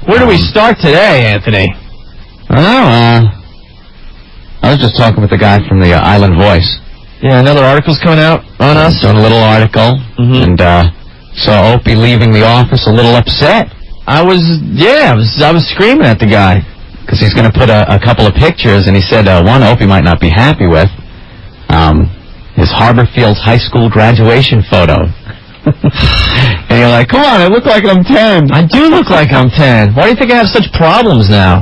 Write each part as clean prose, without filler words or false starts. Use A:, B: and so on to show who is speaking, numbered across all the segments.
A: Where do we start today, Anthony?
B: I was just talking with the guy from the Island Voice.
A: Yeah, another article's coming out on us.
B: Doing a little article, and saw Opie leaving the office a little upset.
A: I was screaming at the guy.
B: Because he's going to put a couple of pictures, and he said one Opie might not be happy with. His Harborfield High School graduation photo. And you're like, come on, I look like I'm 10.
A: I do look like I'm 10. Why do you think I have such problems now?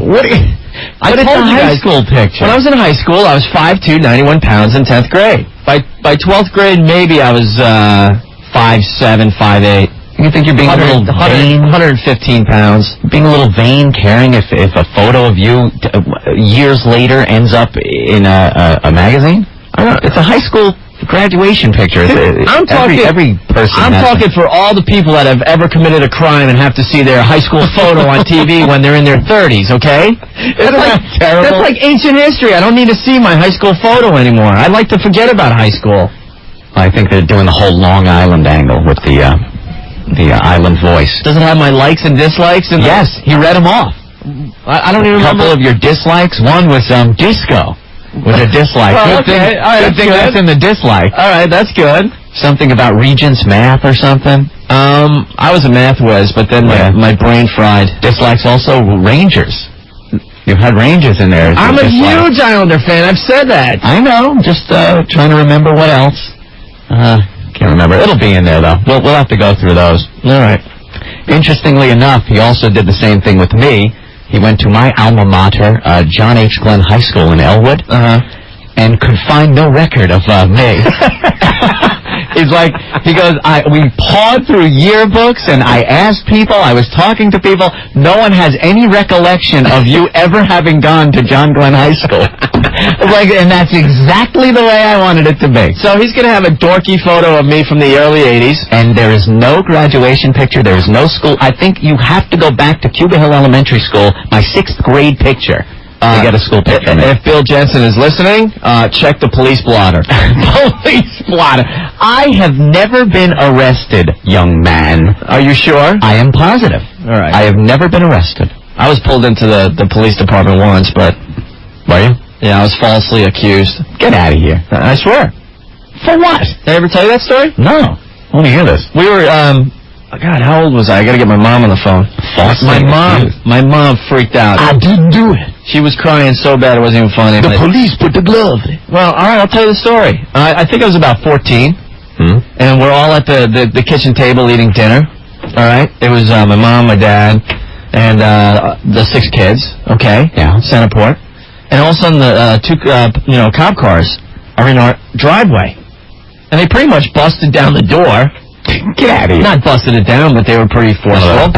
B: I told you high school picture.
A: When I was in high school, I was 5'2", 91 pounds in 10th grade. By 12th grade, maybe I was 5'7", 5'8".
B: You think you're being a little vain?
A: 115 pounds.
B: Being a little vain, caring if a photo of you years later ends up in a magazine? I don't know. It's a high school graduation picture.
A: I'm talking
B: every person.
A: I'm talking for all the people that have ever committed a crime and have to see their high school photo on TV when they're in their 30s. Okay?
B: Terrible?
A: That's like ancient history. I don't need to see my high school photo anymore. I'd like to forget about high school.
B: I think they're doing the whole Long Island angle with the Island Voice.
A: Does it have my likes and dislikes?
B: Yes, he read them off.
A: I don't even remember.
B: A couple of your dislikes. One was disco. Was a dislike.
A: Oh,
B: Good thing that's in the dislike.
A: All right, that's good.
B: Something about Regents math or something.
A: I was a math whiz, but then my brain fried.
B: Dislikes also Rangers. You had Rangers in there.
A: I'm a huge Islander fan. I've said that.
B: I know. I'm just trying to remember what else. Can't remember. It'll be in there, though. We'll have to go through those.
A: All right.
B: Interestingly enough, he also did the same thing with me. He went to my alma mater, John H. Glenn High School in Elwood, and could find no record of me. He goes, we pawed through yearbooks, and I asked people, I was talking to people, no one has any recollection of you ever having gone to John Glenn High School. And that's exactly the way I wanted it to be.
A: So he's going to have a dorky photo of me from the early 80s.
B: And there is no graduation picture, there is no school. I think you have to go back to Cuba Hill Elementary School, my 6th grade picture. To get a school picture.
A: If Bill Jensen is listening, check the police blotter.
B: Police blotter. I have never been arrested, young man.
A: Are you sure?
B: I am positive.
A: All right.
B: I have never been arrested.
A: I was pulled into the police department once, but...
B: Were you?
A: Yeah, I was falsely accused.
B: Get out of here.
A: I swear.
B: For what?
A: Did I ever tell you that story?
B: No. I want to hear this.
A: We were, God, how old was I? I got to get my mom on the phone. My mom freaked out.
B: I didn't do it.
A: She was crying so bad it wasn't even funny.
B: The police put the glove in.
A: Well, all right, I'll tell you the story. I think I was about 14, and we're all at the kitchen table eating dinner. All right, it was my mom, my dad, and the 6 kids. Okay,
B: yeah,
A: Centerport, and all of a sudden the 2 cop cars are in our driveway, and they pretty much busted down the door.
B: Get out of here.
A: Not busted it down, but they were pretty forceful.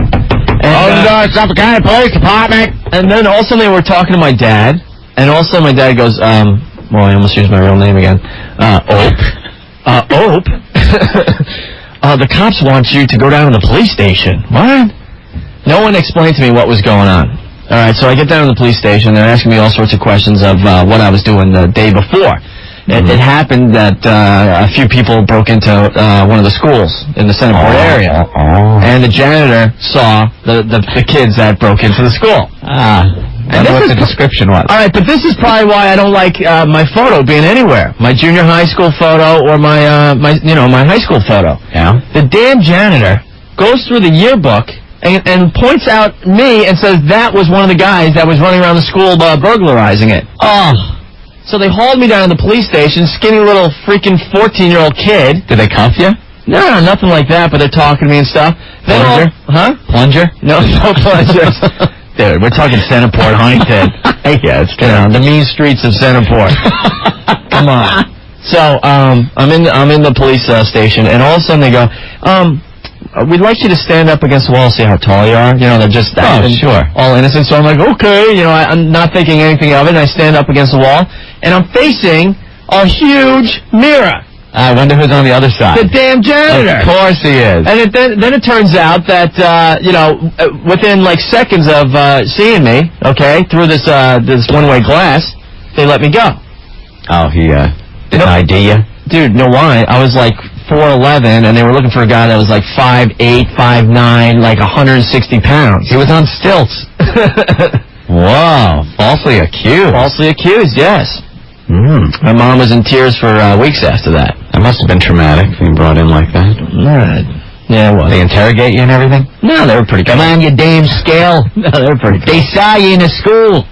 B: And, Suffolk County Police Department.
A: And then also they were talking to my dad, and also my dad goes, well, I almost used my real name again. Ope. Ope? The cops want you to go down to the police station. What? No one explained to me what was going on. All right, so I get down to the police station. They're asking me all sorts of questions of what I was doing the day before. It happened that a few people broke into one of the schools in the Centerport area. And the janitor saw the kids that broke into the school.
B: And what the description was.
A: All right, but this is probably why I don't like my photo being anywhere. My junior high school photo or my high school photo.
B: Yeah.
A: The damn janitor goes through the yearbook and points out me and says that was one of the guys that was running around the school burglarizing it. Oh. So they hauled me down to the police station, skinny little freaking 14-year-old kid.
B: Did they cuff you?
A: No, nothing like that, but they're talking to me and stuff.
B: Plunger? Plunger?
A: No plungers. Dude, we're talking Centerport, Huntington.
B: Yeah, it's true.
A: The mean streets of Centerport. Come on. So, I'm in the police station, and all of a sudden they go, we'd like you to stand up against the wall and see how tall you are. They're just
B: sure,
A: all innocent. So I'm like, okay, I'm not thinking anything of it, and I stand up against the wall, and I'm facing a huge mirror.
B: I wonder who's on the other side.
A: The damn janitor.
B: Of course he is.
A: And then it turns out that, within like seconds of seeing me, okay, through this one-way glass, they let me go.
B: Oh, he didn't ID you?
A: Dude, know why? I was like 4'11", and they were looking for a guy that was like 5'8", 5'9", like 160 pounds.
B: He was on stilts. Whoa, falsely accused.
A: Falsely accused, yes. My mom was in tears for weeks after that.
B: That must have been traumatic, being brought in like that.
A: Yeah, it was.
B: They interrogate you and everything?
A: No, they were pretty good.
B: Come on, you damn scale.
A: No, they were pretty good.
B: They saw you in a school.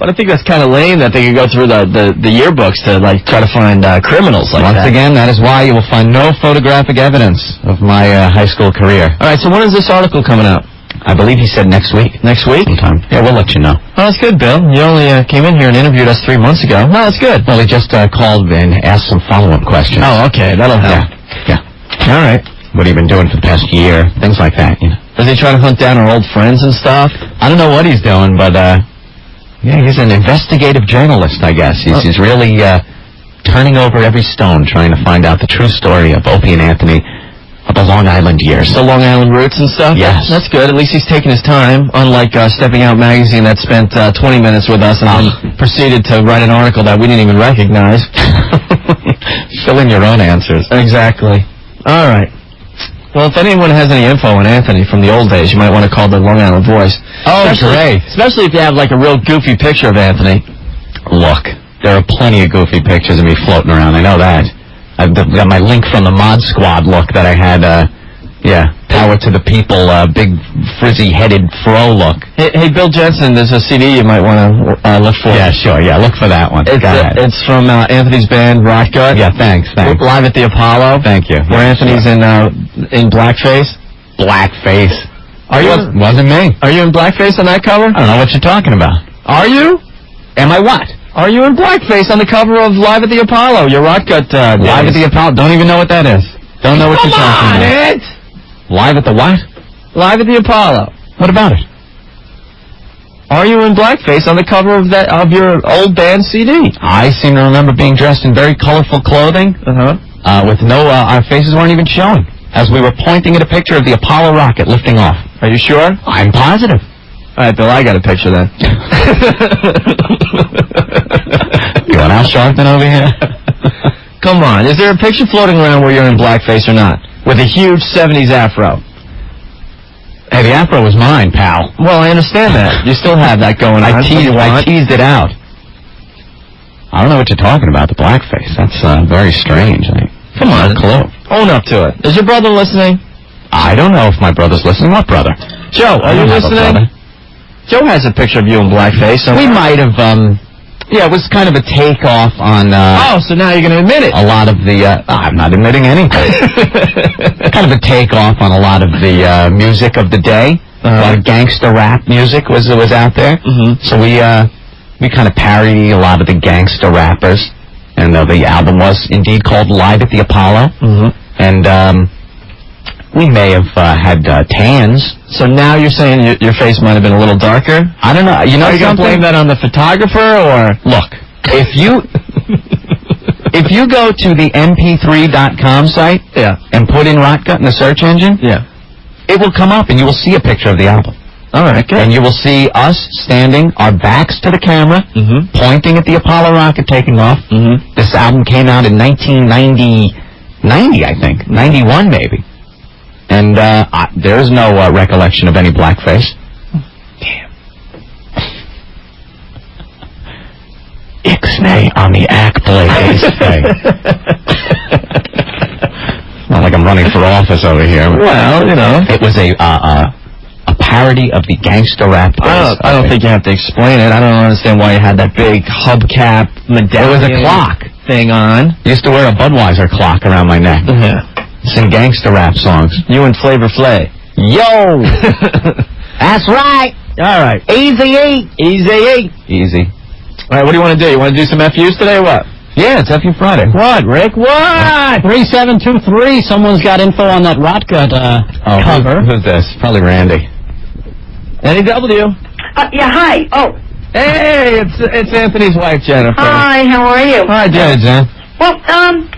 A: But I think that's kind of lame that they could go through the yearbooks to, like, try to find criminals like that.
B: Once again, that is why you will find no photographic evidence of my high school career.
A: All right, so when is this article coming out?
B: I believe he said next week.
A: Next week?
B: Sometime. Yeah, we'll let you know.
A: Oh, that's good, Bill. You only came in here and interviewed us 3 months ago. No, that's good.
B: Well, he just called and asked some follow-up questions.
A: Oh, okay. That'll help.
B: Yeah.
A: All right.
B: What have you been doing for the past year? Things like that, you know.
A: Is he trying to hunt down our old friends and stuff?
B: I don't know what he's doing, but, yeah, he's an investigative journalist, I guess. He's really turning over every stone, trying to find out the true story of Opie and Anthony of the Long Island years.
A: The Long Island roots and stuff?
B: Yes.
A: That's good. At least he's taking his time, unlike Stepping Out magazine that spent 20 minutes with us and then proceeded to write an article that we didn't even recognize.
B: Fill in your own answers.
A: Exactly. All right. Well, if anyone has any info on Anthony from the old days, you might want to call the Long Island Voice.
B: Oh, great.
A: Especially if you have, like, a real goofy picture of Anthony.
B: Look, there are plenty of goofy pictures of me floating around. I know that. I've got my Link from the Mod Squad look that I had, Power to the People, big frizzy-headed fro look.
A: Hey, Bill Jensen, there's a CD you might want to look for.
B: Yeah, sure. Yeah, look for that one.
A: It's from Anthony's band, Rock Gut.
B: Yeah, thanks.
A: Live at the Apollo.
B: Thank you.
A: Where Anthony's in Blackface.
B: Blackface. Wasn't me.
A: Are you in Blackface on that cover?
B: I don't know what you're talking about.
A: Are you?
B: Am I what?
A: Are you in Blackface on the cover of Live at the Apollo? Your Rock Gut
B: Live at the Apollo. Don't even know what that is. Don't know what you're talking about. Live at the what?
A: Live at the Apollo.
B: What about it?
A: Are you in Blackface on the cover of your old band CD?
B: I seem to remember being dressed in very colorful clothing. With our faces weren't even showing, as we were pointing at a picture of the Apollo rocket lifting off.
A: Are you sure?
B: I'm positive.
A: All right, Bill, I got a picture then.
B: You want Al Sharpton over here?
A: Come on, is there a picture floating around where you're in blackface or not? With a huge 70s afro.
B: Hey, the afro was mine, pal.
A: Well, I understand that. You still have that going on.
B: I teased it out. I don't know what you're talking about, the blackface. That's very strange.
A: Come on.
B: No clue.
A: Own up to it. Is your brother listening?
B: I don't know if my brother's listening. What brother?
A: Joe, are you listening? Joe has a picture of you in blackface.
B: We might have, it was kind of a takeoff on...
A: so now you're going to admit it.
B: A lot of the... I'm not admitting anything. Kind of a takeoff on a lot of the music of the day. A lot of gangster rap music was out there. So we kind of parody a lot of the gangster rappers. And the album was indeed called Live at the Apollo. And we may have had tans. So now you're saying your face might have been a little darker? I don't know. You know, are you going to blame that on the photographer, or... Look, if you go to the mp3.com site and put in Rock Gut in the search engine, it will come up and you will see a picture of the album. All right, good. And you will see us standing, our backs to the camera, pointing at the Apollo rocket taking off. This album came out in 1990, I think. 91, maybe. And there is no recollection of any blackface. Damn. Ixnay on the act blaze. Not like I'm running for office over here. Well, you know. It was a parody of the gangster rap. I don't think you have to explain it. I don't understand why you had that big hubcap medallion. It was a clock thing on. I used to wear a Budweiser clock around my neck. Sing gangster rap songs. You and Flavor Flay. Yo! That's right! Alright. Easy. Easy. Alright, what do you want to do? You want to do some FUs today or what? Yeah, it's FU Friday. What, Rick? What?
C: 3723. Someone's got info on that Rock Gut cover.
B: Who's this? Probably Randy.
A: NEW.
D: Yeah, hi. Oh.
A: Hey, it's Anthony's wife, Jennifer.
D: Hi, how are you?
A: Hi, Jen.
D: Well,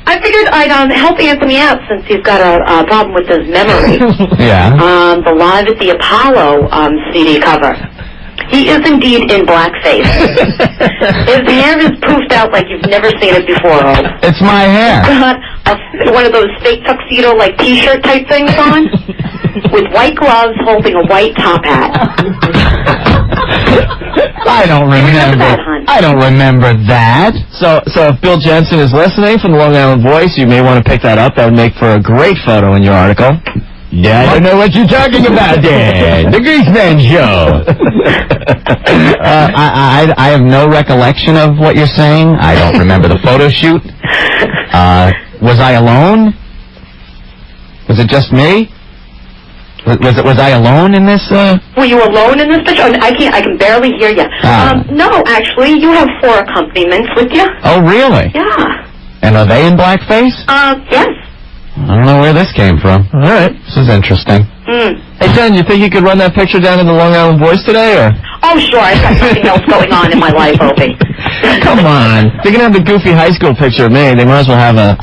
D: I figured I'd help Anthony out since he's got a problem with his memory.
B: Yeah.
D: The Live at the Apollo CD cover. He is indeed in blackface. His hair is poofed out like you've never seen it before.
B: It's my hair.
D: But one of those fake tuxedo like T-shirt type things on, with white gloves, holding a white top hat.
B: I don't remember that.
A: So if Bill Jensen is listening from the Long Island Voice, you may want to pick that up. That would make for a great photo in your article.
B: Yeah, I don't know what you're talking about, Dan. The Greaseman Show. I have no recollection of what you're saying. I don't remember the photo shoot. Was I alone? Was it just me? Was I alone in this?
D: Were you alone in this picture? I can barely hear you. No, actually, you have 4 accompaniments with you.
B: Oh, really?
D: Yeah.
B: And are they in blackface?
D: Yes.
B: I don't know where this came from.
A: All right.
B: This is interesting.
A: Hey, Jen, you think you could run that picture down in the Long Island Voice today, or?
D: Oh, sure. I've got something else going on in my life, Opie.
A: Come on. They can have the goofy high school picture of me. They might as well have a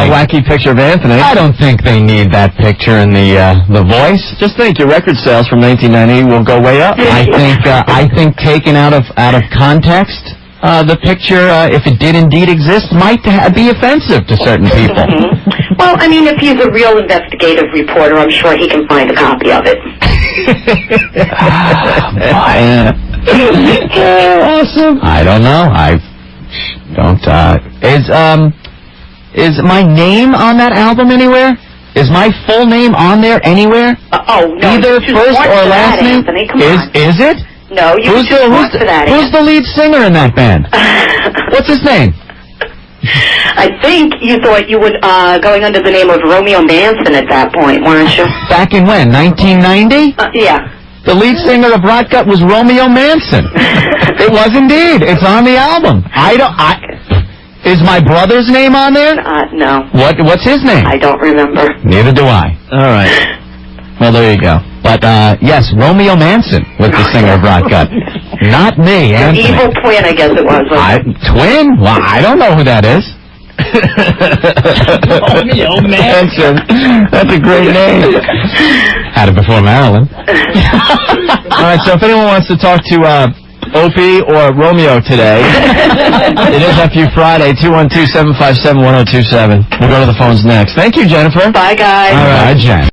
A: wacky picture of Anthony.
B: I don't think they need that picture in the Voice.
A: Just think, your record sales from 1990 will go way up.
B: I think taken out of context, the picture, if it did indeed exist, might be offensive to certain people.
D: Well, I mean, if he's a real investigative reporter, I'm sure he can find a copy of it.
B: Awesome. I don't know. I don't. Is my name on that album anywhere? Is my full name on there anywhere?
D: Oh no.
B: Either first or last name.
D: Anthony, come on.
B: Is it?
D: No, you
B: who's the lead singer in that band? What's his name?
D: I think you thought you would going under the name of Romeo Manson at that point, weren't you?
B: Back in when? 1990?
D: Yeah.
B: The lead singer of Rot Gut was Romeo Manson. It was indeed. It's on the album. Is my brother's name on there?
D: No.
B: What's his name?
D: I don't remember.
B: Neither do I.
A: All right. Well, there you go.
B: But, yes, Romeo Manson was the singer of Rot Gut. Not me, Anthony.
D: Evil twin, I guess it was.
B: Twin? Well, I don't know who that is.
C: Romeo Manson.
A: That's a great name.
B: Had it before Marilyn.
A: All right, so if anyone wants to talk to Opie or Romeo today, it is FU Friday, 212-757-1027. We'll go to the phones next. Thank you, Jennifer.
D: Bye, guys.
A: All right,
B: Jen.